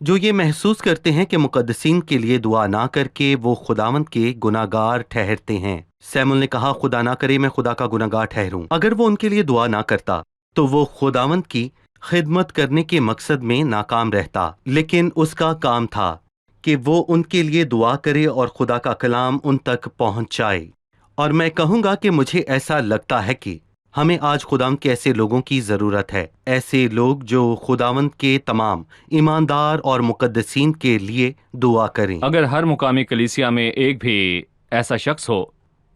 جو یہ محسوس کرتے ہیں کہ مقدسین کے لیے دعا نہ کر کے وہ خداوند کے گناہگار ٹھہرتے ہیں۔ سیمول نے کہا، خدا نہ کرے میں خدا کا گناہگار ٹھہروں۔ اگر وہ ان کے لیے دعا نہ کرتا تو وہ خداوند کی خدمت کرنے کے مقصد میں ناکام رہتا، لیکن اس کا کام تھا کہ وہ ان کے لیے دعا کرے اور خدا کا کلام ان تک پہنچائے۔ اور میں کہوں گا کہ مجھے ایسا لگتا ہے کہ ہمیں آج خداوند کے ایسے لوگوں کی ضرورت ہے، ایسے لوگ جو خداوند کے تمام ایماندار اور مقدسین کے لیے دعا کریں۔ اگر ہر مقامی کلیسیا میں ایک بھی ایسا شخص ہو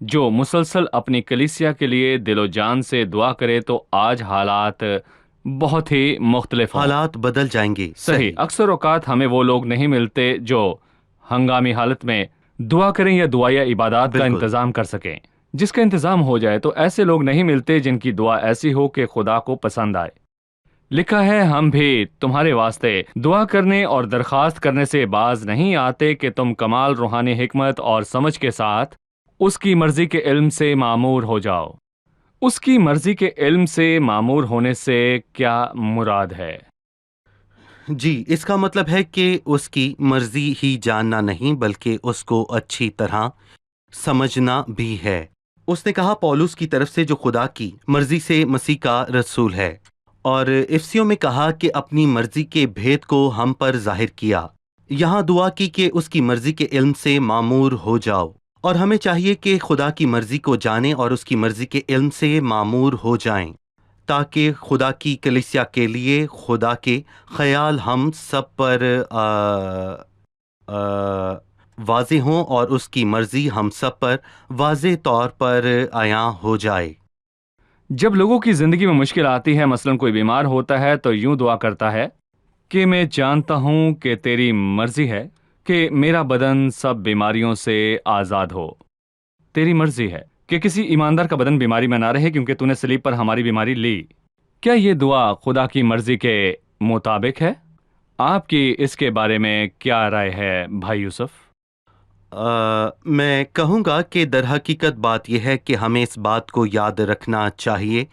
جو مسلسل اپنی کلیسیا کے لیے دل و جان سے دعا کرے تو آج حالات بہت ہی مختلف ہوں۔ حالات بدل جائیں گے۔ صحیح، اکثر اوقات ہمیں وہ لوگ نہیں ملتے جو ہنگامی حالت میں دعا کریں یا دعا یا عبادات کا بالکل۔ انتظام کر سکیں۔ جس کا انتظام ہو جائے تو ایسے لوگ نہیں ملتے جن کی دعا ایسی ہو کہ خدا کو پسند آئے۔ لکھا ہے، ہم بھی تمہارے واسطے دعا کرنے اور درخواست کرنے سے باز نہیں آتے کہ تم کمال روحانی حکمت اور سمجھ کے ساتھ اس کی مرضی کے علم سے معمور ہو جاؤ۔ اس کی مرضی کے علم سے معمور ہونے سے کیا مراد ہے؟ جی، اس کا مطلب ہے کہ اس کی مرضی ہی جاننا نہیں بلکہ اس کو اچھی طرح سمجھنا بھی ہے۔ اس نے کہا پولس کی طرف سے جو خدا کی مرضی سے مسیح کا رسول ہے، اور افسیوں میں کہا کہ اپنی مرضی کے بھید کو ہم پر ظاہر کیا۔ یہاں دعا کی کہ اس کی مرضی کے علم سے معمور ہو جاؤ، اور ہمیں چاہیے کہ خدا کی مرضی کو جانیں اور اس کی مرضی کے علم سے معمور ہو جائیں، تاکہ خدا کی کلیسیا کے لیے خدا کے خیال ہم سب پر واضح ہوں اور اس کی مرضی ہم سب پر واضح طور پر عیاں ہو جائے۔ جب لوگوں کی زندگی میں مشکل آتی ہے، مثلا کوئی بیمار ہوتا ہے تو یوں دعا کرتا ہے کہ میں جانتا ہوں کہ تیری مرضی ہے کہ میرا بدن سب بیماریوں سے آزاد ہو۔ تیری مرضی ہے کہ کسی ایماندار کا بدن بیماری میں نہ رہے کیونکہ تو نے صلیب پر ہماری بیماری لی۔ کیا یہ دعا خدا کی مرضی کے مطابق ہے؟ آپ کی اس کے بارے میں کیا رائے ہے بھائی یوسف؟ میں کہوں گا کہ در حقیقت بات یہ ہے کہ ہمیں اس بات کو یاد رکھنا چاہیے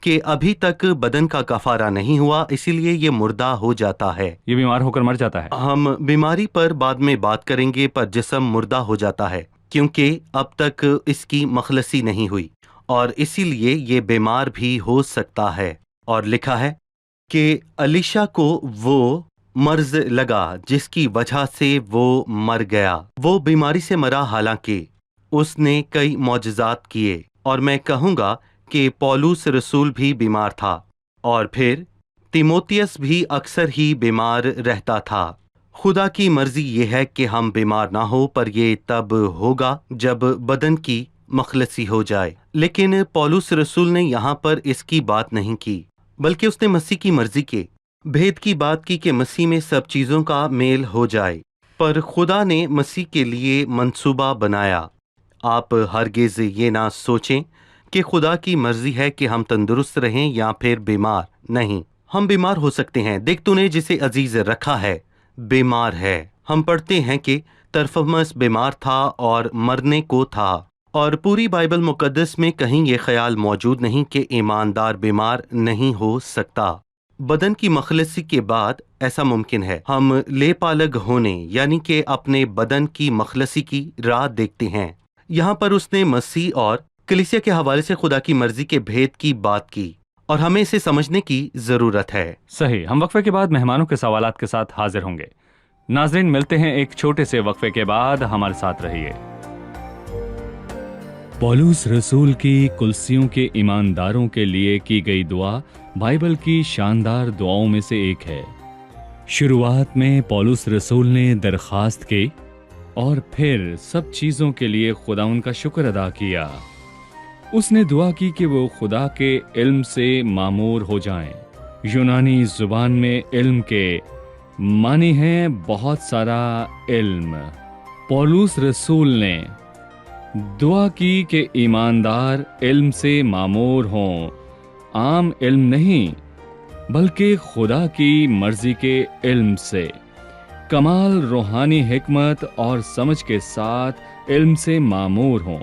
کہ ابھی تک بدن کا کفارہ نہیں ہوا، اسی لیے یہ مردہ ہو جاتا ہے۔ یہ بیمار ہو کر مر جاتا ہے۔ ہم بیماری پر بعد میں بات کریں گے، پر جسم مردہ ہو جاتا ہے کیونکہ اب تک اس کی مخلصی نہیں ہوئی، اور اسی لیے یہ بیمار بھی ہو سکتا ہے۔ اور لکھا ہے کہ الیشا کو وہ مرض لگا جس کی وجہ سے وہ مر گیا۔ وہ بیماری سے مرا حالانکہ اس نے کئی معجزات کیے، اور میں کہوں گا کہ پولس رسول بھی بیمار تھا، اور پھر تیموتیس بھی اکثر ہی بیمار رہتا تھا۔ خدا کی مرضی یہ ہے کہ ہم بیمار نہ ہو، پر یہ تب ہوگا جب بدن کی مخلصی ہو جائے۔ لیکن پولس رسول نے یہاں پر اس کی بات نہیں کی، بلکہ اس نے مسیح کی مرضی کے بھید کی بات کی کہ مسیح میں سب چیزوں کا میل ہو جائے۔ پر خدا نے مسیح کے لیے منصوبہ بنایا۔ آپ ہرگز یہ نہ سوچیں کہ خدا کی مرضی ہے کہ ہم تندرست رہیں یا پھر بیمار نہیں۔ ہم بیمار ہو سکتے ہیں۔ دیکھ تو نے جسے عزیز رکھا ہے بیمار ہے۔ ہم پڑھتے ہیں کہ ترفمس بیمار تھا اور مرنے کو تھا، اور پوری بائبل مقدس میں کہیں یہ خیال موجود نہیں کہ ایماندار بیمار نہیں ہو سکتا۔ بدن کی مخلصی کے بعد ایسا ممکن ہے۔ ہم لے پالگ ہونے یعنی کہ اپنے بدن کی مخلصی کی راہ دیکھتے ہیں۔ یہاں پر اس نے مسیح اور کلیسیا کے حوالے سے خدا کی مرضی کے بھید کی بات کی، اور ہمیں اسے سمجھنے کی ضرورت ہے۔ صحیح، ہم وقفے کے بعد مہمانوں کے سوالات کے ساتھ حاضر ہوں گے۔ ناظرین، ملتے ہیں ایک چھوٹے سے وقفے کے بعد، ہمارے ساتھ رہیے۔ پولس رسول کی کلسیوں کے ایمانداروں کے لیے کی گئی دعا بائبل کی شاندار دعاؤں میں سے ایک ہے۔ شروعات میں پولس رسول نے درخواست کی اور پھر سب چیزوں کے لیے خدا ان کا شکر ادا کیا۔ اس نے دعا کی کہ وہ خدا کے علم سے معمور ہو جائیں۔ یونانی زبان میں علم کے معنی ہیں بہت سارا علم۔ پولس رسول نے دعا کی کہ ایماندار علم سے معمور ہوں، عام علم نہیں بلکہ خدا کی مرضی کے علم سے، کمال روحانی حکمت اور سمجھ کے ساتھ علم سے معمور ہوں۔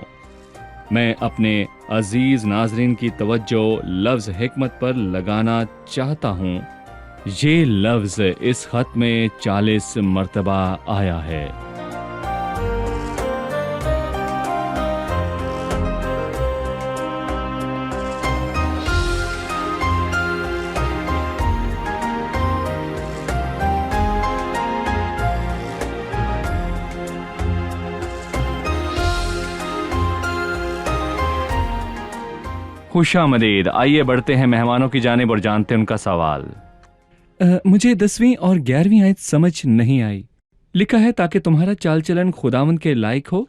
میں اپنے عزیز ناظرین کی توجہ لفظ حکمت پر لگانا چاہتا ہوں۔ یہ لفظ اس خط میں 40 مرتبہ آیا ہے۔ خوش آمدید۔ آئیے بڑھتے ہیں مہمانوں کی جانب اور جانتے ہیں ان کا سوال۔ مجھے 10ویں اور 11ویں آیت سمجھ نہیں آئی۔ لکھا ہے تاکہ تمہارا چال چلن خداوند کے لائق ہو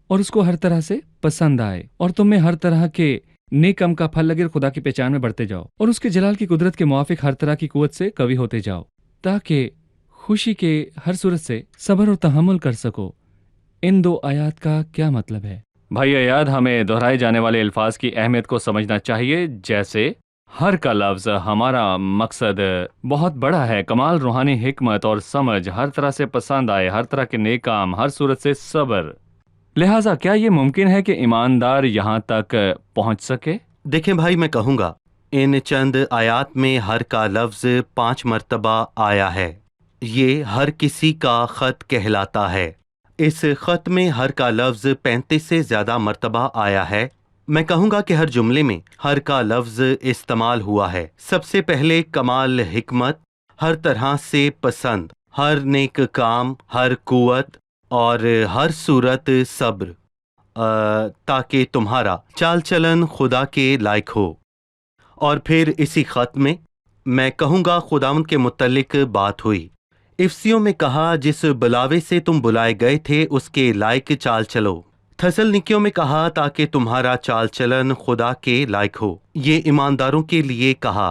اور اس کو ہر طرح سے پسند آئے اور تم میں ہر طرح کے نیک کام کا پھل لگے اور خدا کی پہچان میں بڑھتے جاؤ اور اس کے جلال کی قدرت کے موافق ہر طرح کی قوت سے قوی ہوتے جاؤ تاکہ خوشی کے ہر صورت سے صبر اور تحمل کر سکو۔ ان 2 آیات کا کیا مطلب ہے؟ بھائی ایاد، ہمیں دہرائے جانے والے الفاظ کی اہمیت کو سمجھنا چاہیے۔ جیسے ہر کا لفظ، ہمارا مقصد بہت بڑا ہے، کمال روحانی حکمت اور سمجھ، ہر طرح سے پسند آئے، ہر طرح کے نیک کام، ہر صورت سے صبر۔ لہٰذا کیا یہ ممکن ہے کہ ایماندار یہاں تک پہنچ سکے؟ دیکھیں بھائی، میں کہوں گا ان چند آیات میں ہر کا لفظ 5 مرتبہ آیا ہے۔ یہ ہر کسی کا خط کہلاتا ہے۔ اس خط میں ہر کا لفظ 35 سے زیادہ مرتبہ آیا ہے۔ میں کہوں گا کہ ہر جملے میں ہر کا لفظ استعمال ہوا ہے۔ سب سے پہلے کمال حکمت، ہر طرح سے پسند، ہر نیک کام، ہر قوت اور ہر صورت صبر، تاکہ تمہارا چال چلن خدا کے لائق ہو۔ اور پھر اسی خط میں کہوں گا خداوند کے متعلق بات ہوئی۔ افسیوں میں کہا جس بلاوے سے تم بلائے گئے تھے اس کے لائق چال چلو۔ تھسلنیکیوں میں کہا تاکہ تمہارا چال چلن خدا کے لائق ہو، یہ ایمانداروں کے لیے کہا۔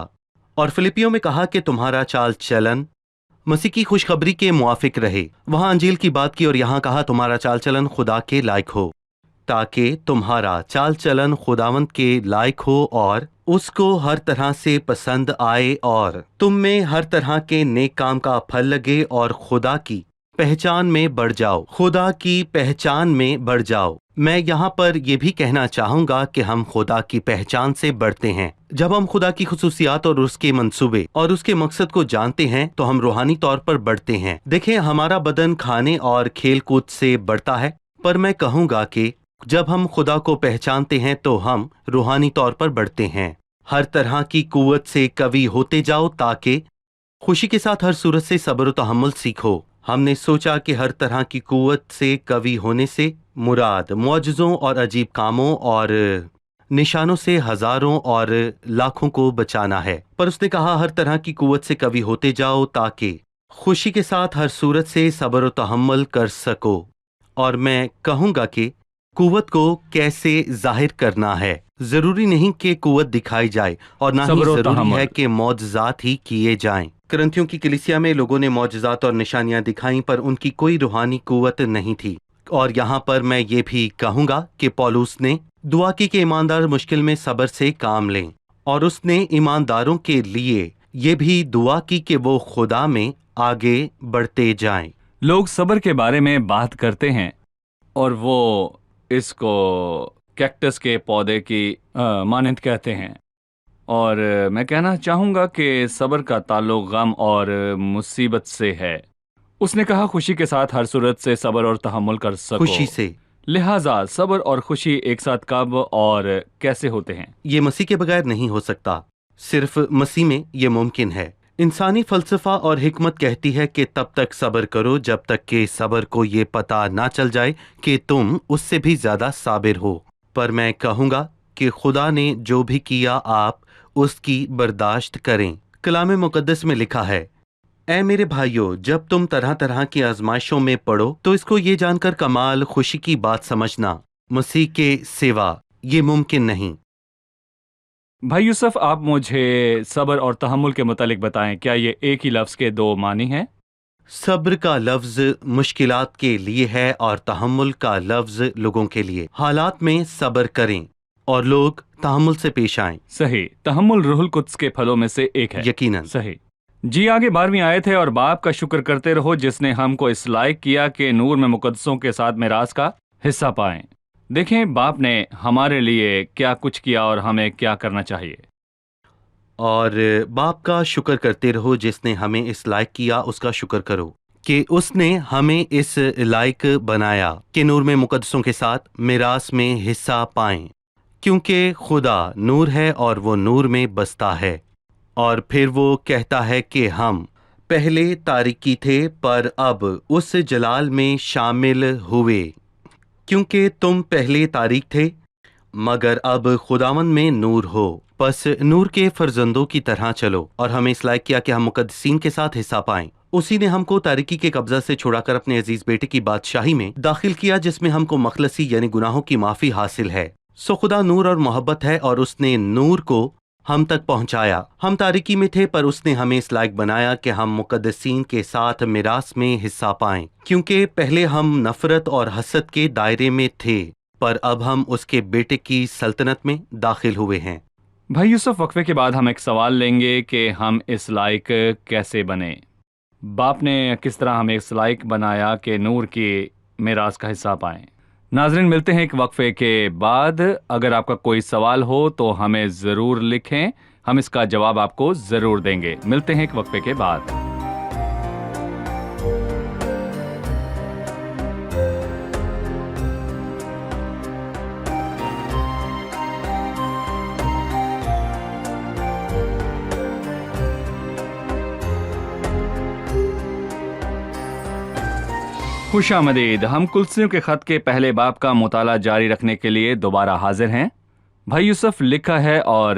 اور فلپیوں میں کہا کہ تمہارا چال چلن مسیح کی خوشخبری کے موافق رہے۔ وہاں انجیل کی بات کی اور یہاں کہا تمہارا چال چلن خدا کے لائق ہو، تاکہ تمہارا چال چلن خداوند کے لائق ہو اور اس کو ہر طرح سے پسند آئے اور تم میں ہر طرح کے نیک کام کا پھل لگے اور خدا کی پہچان میں بڑھ جاؤ۔ خدا کی پہچان میں بڑھ جاؤ۔ میں یہاں پر یہ بھی کہنا چاہوں گا کہ ہم خدا کی پہچان سے بڑھتے ہیں جب ہم خدا کی خصوصیات اور اس کے منصوبے اور اس کے مقصد کو جانتے ہیں تو ہم روحانی طور پر بڑھتے ہیں۔ دیکھیں، ہمارا بدن کھانے اور کھیل کود سے بڑھتا ہے، پر میں کہوں گا کہ جب ہم خدا کو پہچانتے ہیں تو ہم روحانی طور پر بڑھتے ہیں۔ ہر طرح کی قوت سے قوی ہوتے جاؤ تاکہ خوشی کے ساتھ ہر صورت سے صبر و تحمل سیکھو۔ ہم نے سوچا کہ ہر طرح کی قوت سے قوی ہونے سے مراد معجزوں اور عجیب کاموں اور نشانوں سے ہزاروں اور لاکھوں کو بچانا ہے، پر اس نے کہا ہر طرح کی قوت سے قوی ہوتے جاؤ تاکہ خوشی کے ساتھ ہر صورت سے صبر و تحمل کر سکو۔ اور میں کہوں گا کہ قوت کو کیسے ظاہر کرنا ہے۔ ضروری نہیں کہ قوت دکھائی جائے اور نہ ہی ضروری ہے کہ معجزات ہی کیے جائیں۔ کرنتھیوں کی کلیسیا میں لوگوں نے معجزات اور نشانیاں دکھائیں پر ان کی کوئی روحانی قوت نہیں تھی۔ اور یہاں پر میں یہ بھی کہوں گا کہ پولس نے دعا کی کہ ایماندار مشکل میں صبر سے کام لیں، اور اس نے ایمانداروں کے لیے یہ بھی دعا کی کہ وہ خدا میں آگے بڑھتے جائیں۔ لوگ صبر کے بارے میں بات کرتے ہیں اور وہ اس کو کیکٹس کے پودے کی مانند کہتے ہیں، اور میں کہنا چاہوں گا کہ صبر کا تعلق غم اور مصیبت سے ہے۔ اس نے کہا خوشی کے ساتھ ہر صورت سے صبر اور تحمل کر سکو۔ خوشی سے، لہٰذا صبر اور خوشی ایک ساتھ کب اور کیسے ہوتے ہیں؟ یہ مسیح کے بغیر نہیں ہو سکتا، صرف مسیح میں یہ ممکن ہے۔ انسانی فلسفہ اور حکمت کہتی ہے کہ تب تک صبر کرو جب تک کہ صبر کو یہ پتہ نہ چل جائے کہ تم اس سے بھی زیادہ صابر ہو۔ پر میں کہوں گا کہ خدا نے جو بھی کیا آپ اس کی برداشت کریں۔ کلام مقدس میں لکھا ہے، اے میرے بھائیو، جب تم طرح طرح کی آزمائشوں میں پڑو تو اس کو یہ جان کر کمال خوشی کی بات سمجھنا، مسیح کے سوا یہ ممکن نہیں۔ بھائی یوسف، آپ مجھے صبر اور تحمل کے متعلق بتائیں، کیا یہ ایک ہی لفظ کے 2 معنی ہیں؟ صبر کا لفظ مشکلات کے لیے ہے اور تحمل کا لفظ لوگوں کے لیے۔ حالات میں صبر کریں اور لوگ تحمل سے پیش آئیں۔ صحیح، تحمل روح القدس کے پھلوں میں سے ایک ہے۔ یقیناً صحیح جی۔ آگے 12ویں آیت ہے، اور باپ کا شکر کرتے رہو جس نے ہم کو اس لائق کیا کہ نور میں مقدسوں کے ساتھ میراث کا حصہ پائیں۔ دیکھیں باپ نے ہمارے لیے کیا کچھ کیا اور ہمیں کیا کرنا چاہیے۔ اور باپ کا شکر کرتے رہو جس نے ہمیں اس لائق کیا، اس کا شکر کرو کہ اس نے ہمیں اس لائق بنایا کہ نور میں مقدسوں کے ساتھ میراث میں حصہ پائیں، کیونکہ خدا نور ہے اور وہ نور میں بستا ہے۔ اور پھر وہ کہتا ہے کہ ہم پہلے تاریکی تھے پر اب اس جلال میں شامل ہوئے، کیونکہ تم پہلے تاریک تھے مگر اب خداوند میں نور ہو، پس نور کے فرزندوں کی طرح چلو۔ اور ہمیں اس لائق کیا کہ ہم مقدسین کے ساتھ حصہ پائیں۔ اسی نے ہم کو تاریکی کے قبضہ سے چھڑا کر اپنے عزیز بیٹے کی بادشاہی میں داخل کیا، جس میں ہم کو مخلصی یعنی گناہوں کی معافی حاصل ہے۔ سو خدا نور اور محبت ہے اور اس نے نور کو ہم تک پہنچایا۔ ہم تاریکی میں تھے پر اس نے ہمیں اس لائق بنایا کہ ہم مقدسین کے ساتھ میراث میں حصہ پائیں، کیونکہ پہلے ہم نفرت اور حسد کے دائرے میں تھے پر اب ہم اس کے بیٹے کی سلطنت میں داخل ہوئے ہیں۔ بھائی یوسف، وقفے کے بعد ہم ایک سوال لیں گے کہ ہم اس لائق کیسے بنے؟ باپ نے کس طرح ہمیں اس لائق بنایا کہ نور کی میراث کا حصہ پائیں؟ ناظرین، ملتے ہیں ایک وقفے کے بعد۔ اگر آپ کا کوئی سوال ہو تو ہمیں ضرور لکھیں، ہم اس کا جواب آپ کو ضرور دیں گے۔ ملتے ہیں ایک وقفے کے بعد۔ خوش آمدید۔ ہم کلسیوں کے خط کے پہلے باب کا مطالعہ جاری رکھنے کے لیے دوبارہ حاضر ہیں۔ بھائی یوسف لکھا ہے، اور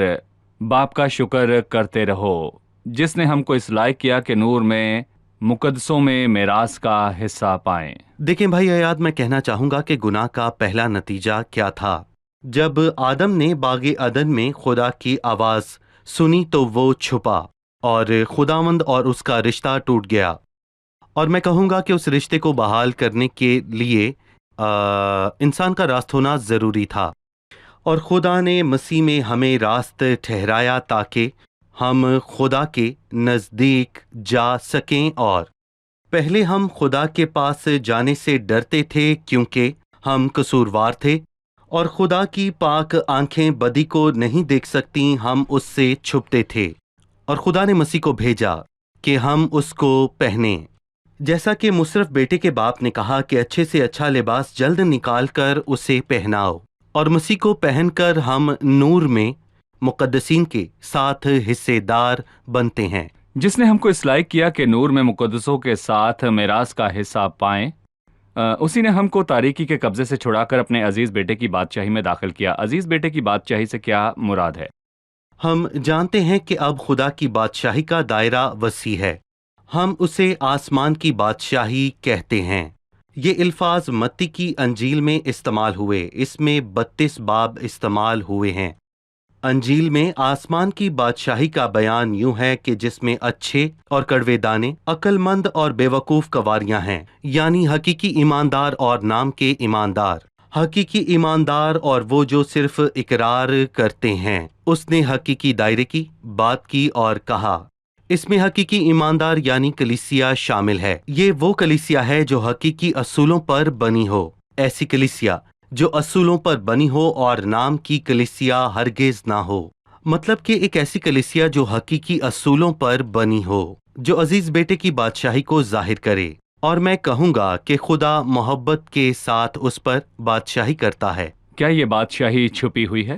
باپ کا شکر کرتے رہو جس نے ہم کو اس لائق کیا کہ نور میں مقدسوں میں میراث کا حصہ پائیں۔ دیکھیں بھائی ایاد، میں کہنا چاہوں گا کہ گناہ کا پہلا نتیجہ کیا تھا؟ جب آدم نے باغ عدن میں خدا کی آواز سنی تو وہ چھپا اور خداوند اور اس کا رشتہ ٹوٹ گیا۔ اور میں کہوں گا کہ اس رشتے کو بحال کرنے کے لیے انسان کا راست ہونا ضروری تھا، اور خدا نے مسیح میں ہمیں راست ٹھہرایا تاکہ ہم خدا کے نزدیک جا سکیں۔ اور پہلے ہم خدا کے پاس جانے سے ڈرتے تھے کیونکہ ہم قصوروار تھے، اور خدا کی پاک آنکھیں بدی کو نہیں دیکھ سکتی، ہم اس سے چھپتے تھے۔ اور خدا نے مسیح کو بھیجا کہ ہم اس کو پہنیں، جیسا کہ مصرف بیٹے کے باپ نے کہا کہ اچھے سے اچھا لباس جلد نکال کر اسے پہناؤ۔ اور مسیح کو پہن کر ہم نور میں مقدسین کے ساتھ حصے دار بنتے ہیں۔ جس نے ہم کو اس لائق کیا کہ نور میں مقدسوں کے ساتھ میراث کا حصہ پائیں، اسی نے ہم کو تاریکی کے قبضے سے چھڑا کر اپنے عزیز بیٹے کی بادشاہی میں داخل کیا۔ عزیز بیٹے کی بادشاہی سے کیا مراد ہے؟ ہم جانتے ہیں کہ اب خدا کی بادشاہی کا دائرہ وسیع ہے، ہم اسے آسمان کی بادشاہی کہتے ہیں۔ یہ الفاظ متی کی انجیل میں استعمال ہوئے، اس میں 32 باب استعمال ہوئے ہیں۔ انجیل میں آسمان کی بادشاہی کا بیان یوں ہے کہ جس میں اچھے اور کڑوے دانے، عقل مند اور بے وقوف گواریاں ہیں، یعنی حقیقی ایماندار اور نام کے ایماندار۔ حقیقی ایماندار اور وہ جو صرف اقرار کرتے ہیں۔ اس نے حقیقی دائرے کی بات کی اور کہا، اس میں حقیقی ایماندار یعنی کلیسیا شامل ہے۔ یہ وہ کلیسیا ہے جو حقیقی اصولوں پر بنی ہو، ایسی کلیسیا جو اصولوں پر بنی ہو اور نام کی کلیسیا ہرگز نہ ہو۔ مطلب کہ ایک ایسی کلیسیا جو حقیقی اصولوں پر بنی ہو، جو عزیز بیٹے کی بادشاہی کو ظاہر کرے۔ اور میں کہوں گا کہ خدا محبت کے ساتھ اس پر بادشاہی کرتا ہے۔ کیا یہ بادشاہی چھپی ہوئی ہے؟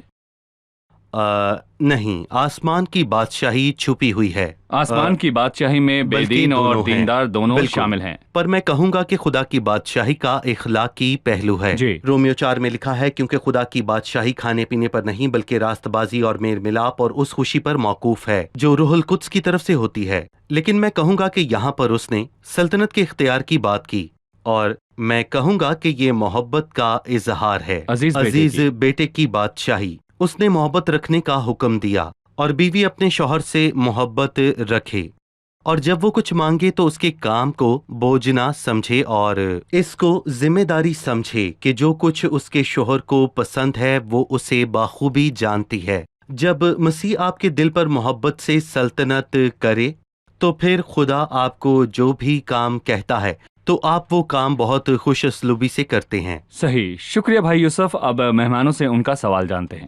نہیں، آسمان کی بادشاہی چھپی ہوئی ہے۔ آسمان کی بادشاہی میں بے بلکہ دین اور دونوں ہیں۔ دیندار دونوں بالکل شامل ہیں۔ پر میں کہوں گا کہ خدا کی بادشاہی کا اخلاقی پہلو ہے۔ جی۔ رومیو 4 میں لکھا ہے، کیونکہ خدا کی بادشاہی کھانے پینے پر نہیں بلکہ راست بازی اور میل ملاپ اور اس خوشی پر موقوف ہے جو روح القدس کی طرف سے ہوتی ہے۔ لیکن میں کہوں گا کہ یہاں پر اس نے سلطنت کے اختیار کی بات کی، اور میں کہوں گا کہ یہ محبت کا اظہار ہے۔ عزیز بیٹے کی بادشاہی، اس نے محبت رکھنے کا حکم دیا، اور بیوی اپنے شوہر سے محبت رکھے، اور جب وہ کچھ مانگے تو اس کے کام کو بوجھ نہ سمجھے اور اس کو ذمہ داری سمجھے کہ جو کچھ اس کے شوہر کو پسند ہے وہ اسے بخوبی جانتی ہے۔ جب مسیح آپ کے دل پر محبت سے سلطنت کرے تو پھر خدا آپ کو جو بھی کام کہتا ہے تو آپ وہ کام بہت خوش اسلوبی سے کرتے ہیں۔ صحیح، شکریہ بھائی یوسف۔ اب مہمانوں سے ان کا سوال جانتے ہیں۔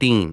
3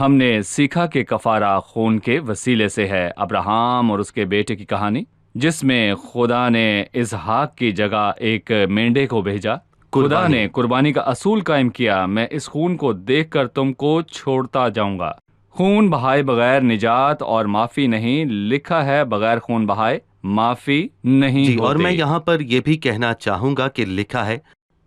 ہم نے سیکھا کہ کفارہ خون کے وسیلے سے ہے۔ ابراہم اور اس کے بیٹے کی کہانی جس میں خدا نے اسحاق کی جگہ ایک مینڈے کو بھیجا۔ خدا نے قربانی کا اصول قائم کیا، میں اس خون کو دیکھ کر تم کو چھوڑتا جاؤں گا۔ خون بہائے بغیر نجات اور معافی نہیں، لکھا ہے بغیر خون بہائے معافی نہیں ہوتی۔ اور میں یہاں پر یہ بھی کہنا چاہوں گا کہ لکھا ہے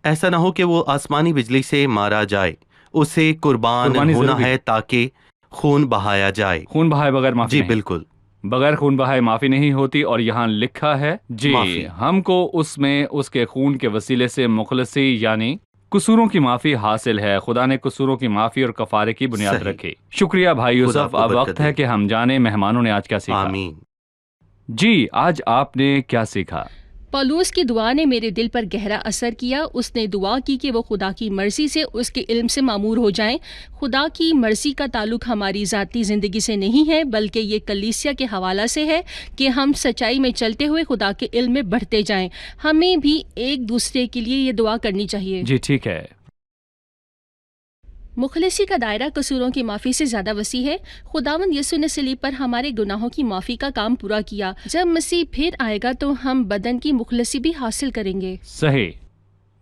ایسا نہ ہو کہ وہ آسمانی بجلی سے مارا جائے، اسے قربان ہونا ہے تاکہ خون بہایا جائے۔ خون بہائے بغیر معافی جی نہیں۔ بالکل، بغیر خون بہائے معافی نہیں ہوتی، اور یہاں لکھا ہے جی معافی۔ ہم کو اس میں اس کے خون کے وسیلے سے مخلصی یعنی قصوروں کی معافی حاصل ہے۔ خدا نے قصوروں کی معافی اور کفارے کی بنیاد صحیح۔ رکھی۔ شکریہ بھائی خدا یوسف، کو اب برکت وقت ہے دے۔ کہ ہم جانیں مہمانوں نے آج کیا سیکھا۔ آمین۔ جی آج آپ نے کیا سیکھا؟ پولوس کی دعا نے میرے دل پر گہرا اثر کیا۔ اس نے دعا کی کہ وہ خدا کی مرضی سے، اس کے علم سے معمور ہو جائیں۔ خدا کی مرضی کا تعلق ہماری ذاتی زندگی سے نہیں ہے، بلکہ یہ کلیسیا کے حوالہ سے ہے کہ ہم سچائی میں چلتے ہوئے خدا کے علم میں بڑھتے جائیں۔ ہمیں بھی ایک دوسرے کے لیے یہ دعا کرنی چاہیے۔ جی ٹھیک ہے۔ مخلصی کا دائرہ قصوروں کی معافی سے زیادہ وسیع ہے۔ خداوند یسوع نے صلیب پر ہمارے گناہوں کی معافی کا کام پورا کیا۔ جب مسیح پھر آئے گا تو ہم بدن کی مخلصی بھی حاصل کریں گے۔ صحیح۔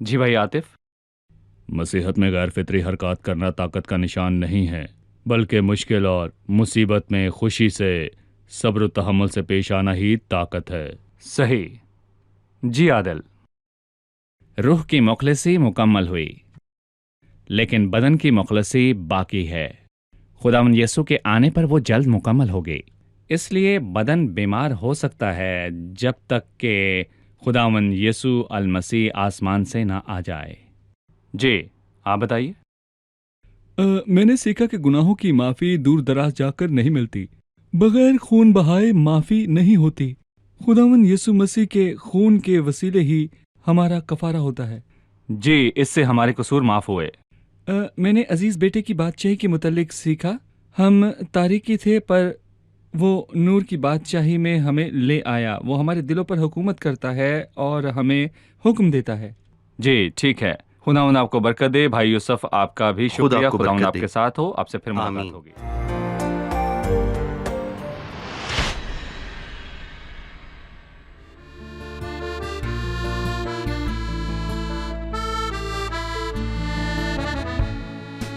جی بھائی عاطف؟ مسیحت میں غیر فطری حرکات کرنا طاقت کا نشان نہیں ہے، بلکہ مشکل اور مصیبت میں خوشی سے، صبر و تحمل سے پیش آنا ہی طاقت ہے۔ صحیح۔ جی عادل؟ روح کی مخلصی مکمل ہوئی، لیکن بدن کی مخلصی باقی ہے۔ خداوند یسوع کے آنے پر وہ جلد مکمل ہوگی، اس لیے بدن بیمار ہو سکتا ہے جب تک کہ خداوند یسوع المسیح آسمان سے نہ آ جائے۔ جی آپ بتائیے۔ میں نے سیکھا کہ گناہوں کی معافی دور دراز جا کر نہیں ملتی، بغیر خون بہائے معافی نہیں ہوتی۔ خداوند یسوع مسیح کے خون کے وسیلے ہی ہمارا کفارہ ہوتا ہے۔ جی اس سے ہمارے قصور معاف ہوئے۔ میں نے عزیز بیٹے کی بادشاہی کے متعلق سیکھا۔ ہم تاریکی تھے پر وہ نور کی بادشاہی میں ہمیں لے آیا۔ وہ ہمارے دلوں پر حکومت کرتا ہے اور ہمیں حکم دیتا ہے۔ جی ٹھیک ہے، خداوند آپ کو برکت دے۔ بھائی یوسف آپ کا بھی شکریہ، کو خداوند برکت آپ دے۔ کے ساتھ ہو، آپ سے پھر ملاقات آمین۔ ہوگی۔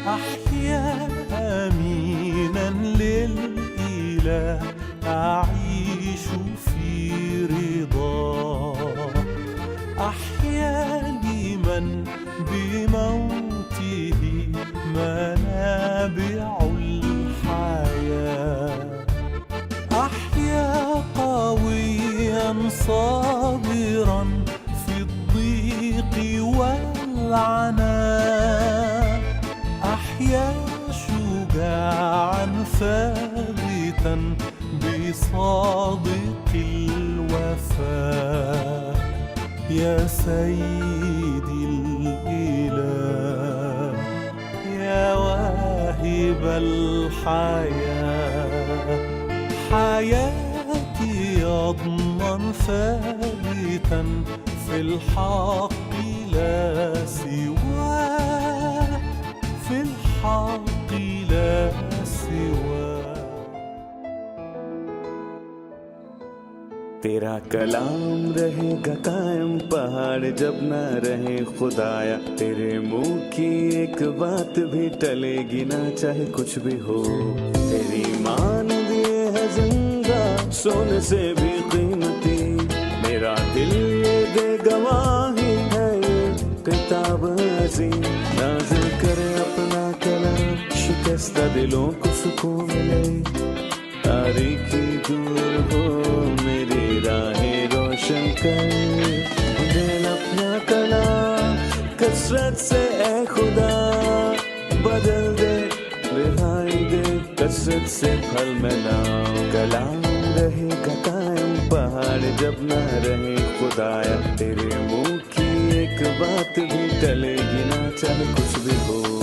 أحيا أمينا للإله أعيش في رضاه أحيا لمن بموته منابع الحياة أحيا قويا صابرا في الضيق والعناء أحيا شجاعا ثابتا بصادق الوفاء يا سيدي الإله يا واهب الحياة حياتي يضمن ثابتا في الحق لا سواه في الحق لا سواه تیرا کلام رہے گا قائم پہاڑ جب نہ رہے خدایا، تیرے منہ کی ایک بات بھی ٹلے گی نہ چاہے کچھ بھی ہو، تیری مان دیے ہے زندہ سونے سے بھی قیمتی، میرا دل یہ دے گواہی ہے یہ کتاب عظیم، نازل کرے اپنا کلام شکستہ دلوں کو سکون ملے، تاریکی دور ہو میری راہیں روشن کر، دل اپنا کلام کثرت سے اے خدا بدل دے، رہائی دے کثرت سے پھل ملاؤ، کلام رہے گا قائم پہاڑ جب نہ رہے خدایا، تیرے منہ کی ایک بات بھی ٹلے گی نہ چاہے کچھ بھی ہو،